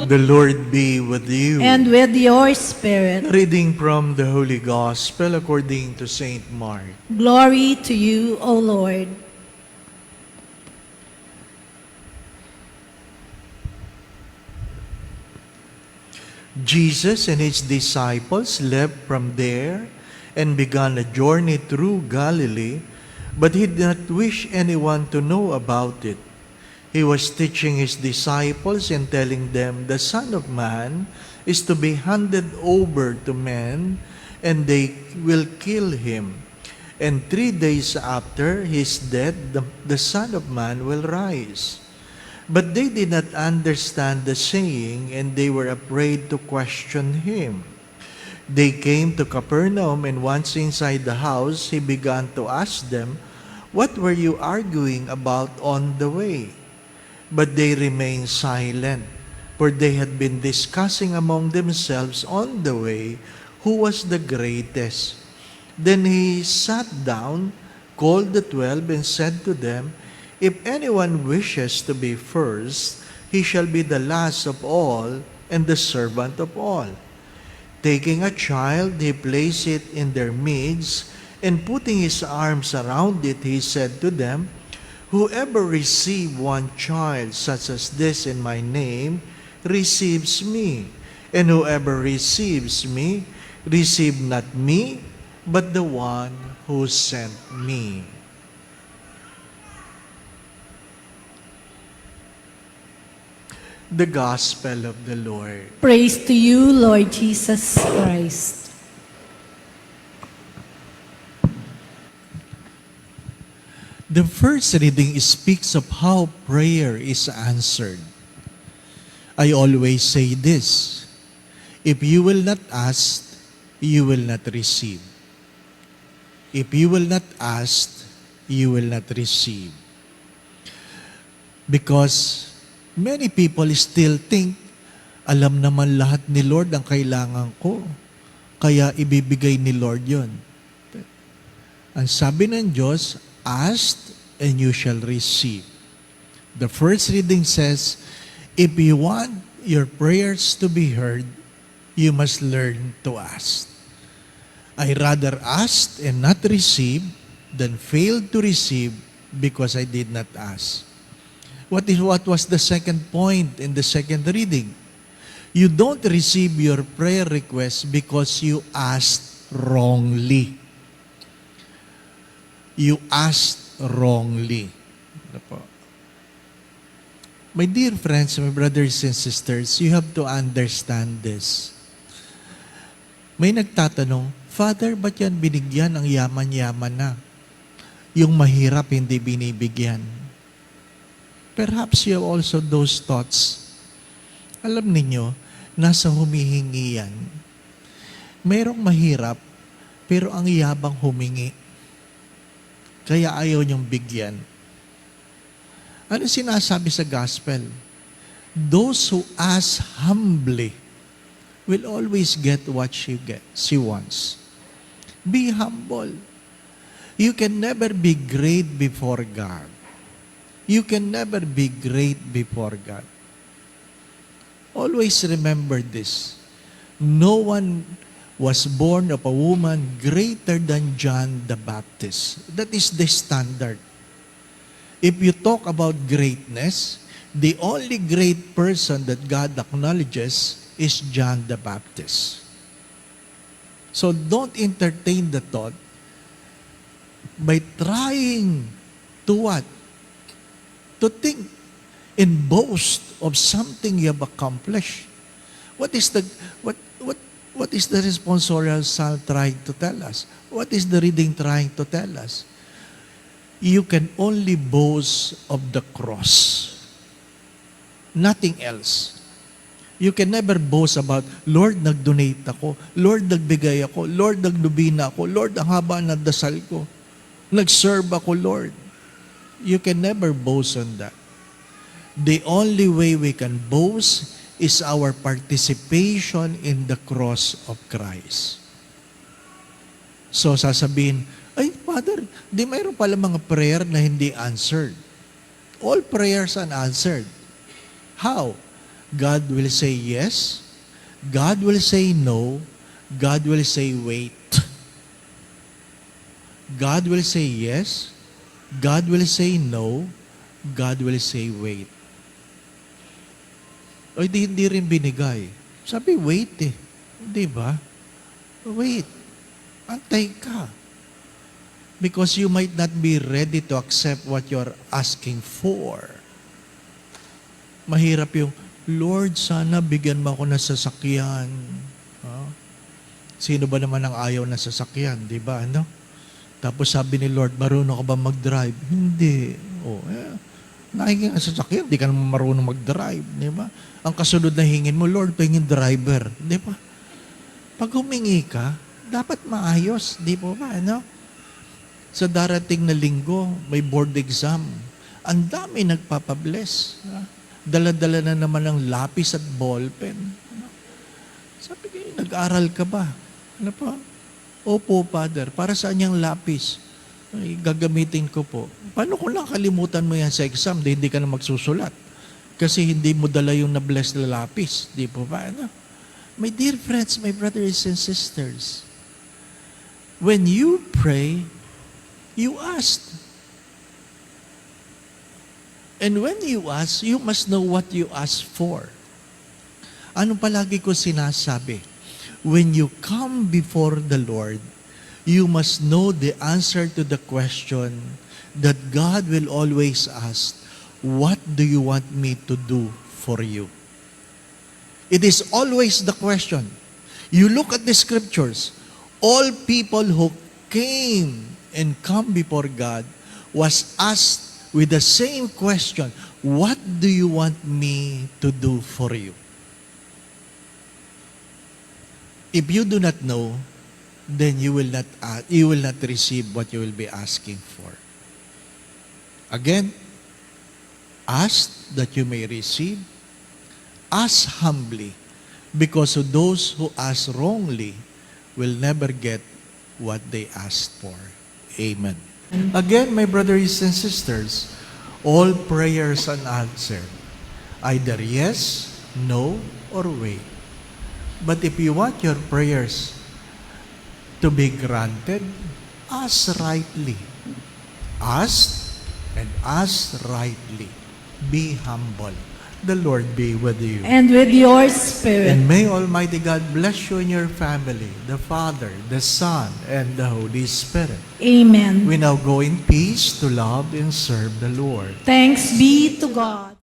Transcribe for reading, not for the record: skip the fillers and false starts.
The Lord be with you. And with your spirit. Reading from the Holy Gospel according to Saint Mark. Glory to you, O Lord. Jesus and his disciples left from there and began a journey through Galilee, but he did not wish anyone to know about it. He was teaching his disciples and telling them, "The Son of Man is to be handed over to men, and they will kill him. And 3 days after his death, the Son of Man will rise." But they did not understand the saying, and they were afraid to question him. They came to Capernaum, and once inside the house, he began to ask them, "What were you arguing about on the way?" But they remained silent, for they had been discussing among themselves on the way who was the greatest. Then he sat down, called the 12, and said to them, "If anyone wishes to be first, he shall be the last of all and the servant of all." Taking a child, he placed it in their midst, and putting his arms around it, he said to them, "Whoever receives one child such as this in my name receives me, and whoever receives me receives not me, but the one who sent me." The Gospel of the Lord. Praise to you, Lord Jesus Christ. The first reading speaks of how prayer is answered. I always say this: if you will not ask, you will not receive. If you will not ask, you will not receive. Because many people still think, alam naman lahat ni Lord ang kailangan ko, kaya ibibigay ni Lord yon. Ang sabi ng Diyos, ask and you shall receive. The first reading says, if you want your prayers to be heard, you must learn to ask. I rather ask and not receive than fail to receive because I did not ask. What was the second point in the second reading? You don't receive your prayer request because you asked wrongly. You asked wrongly. Ano po? My dear friends, my brothers and sisters, you have to understand this. May nagtatanong, "Father, ba't yan binigyan ang yaman-yaman na? Yung mahirap hindi binibigyan." Perhaps you have also those thoughts. Alam ninyo, nasa humihingi yan. Merong mahirap, pero ang yabang humingi. Kaya ayaw niyong bigyan. Ano sinasabi sa gospel? Those who ask humbly will always get what she wants. Be humble. You can never be great before God. You can never be great before God. Always remember this. No one was born of a woman greater than John the Baptist. That is the standard. If you talk about greatness, the only great person that God acknowledges is John the Baptist. So don't entertain the thought by trying to what? To think and boast of something you have accomplished. What is the responsorial psalm trying to tell us? What is the reading trying to tell us? You can only boast of the cross. Nothing else. You can never boast about, Lord, nag-donate ako. Lord, nagbigay ako. Lord, nagnubina ako. Lord, ang haba ng dasal ko. Nag-serve ako, Lord. You can never boast on that. The only way we can boast is our participation in the cross of Christ. So sasabihin, ay, Father, di mayroon pala mga prayer na hindi answered. All prayers are answered. How? God will say yes. God will say no. God will say wait. God will say yes. God will say no. God will say wait. O hindi rin binigay. Sabi, wait eh. Di ba? Wait. Antay ka. Because you might not be ready to accept what you're asking for. Mahirap yung, Lord, sana bigyan mo ako ng sasakyan. Sino ba naman ang ayaw ng sasakyan? Di ba? Ano? Tapos sabi ni Lord, marunong ka ba mag-drive? Hindi. Nakikita ka sa sasakyan, di ka naman marunong mag-drive. Di ba? Ang kasunod na hingin mo, Lord, pahingin driver. Di ba? Pag humingi ka, dapat maayos. Di po ba? Ano? Sa darating na linggo, may board exam. Ang dami nagpapabless. Dala-dala na naman ng lapis at ballpen. Sabi ko, nag-aral ka ba? Ano pa? Opo, Father. Para saan yung lapis? Ay, gagamitin ko po. Paano kung nakalimutan mo yan sa exam? Hindi ka na magsusulat. Kasi hindi mo dala yung na-bless na lapis. Di po ba? Ano? My dear friends, my brothers and sisters, when you pray, you ask. And when you ask, you must know what you ask for. Ano palagi ko sinasabi? When you come before the Lord, you must know the answer to the question that God will always ask, what do you want me to do for you? It is always the question. You look at the scriptures, all people who came and come before God was asked with the same question, what do you want me to do for you? If you do not know, then you will not receive what you will be asking for. Again, ask that you may receive. Ask humbly, because those who ask wrongly will never get what they asked for. Amen. Again, my brothers and sisters, all prayers are answered. Either yes, no, or wait. But if you want your prayers to be granted, ask rightly. Ask and ask rightly. Be humble. The Lord be with you. And with your spirit. And may Almighty God bless you and your family, the Father, the Son, and the Holy Spirit. Amen. We now go in peace to love and serve the Lord. Thanks be to God.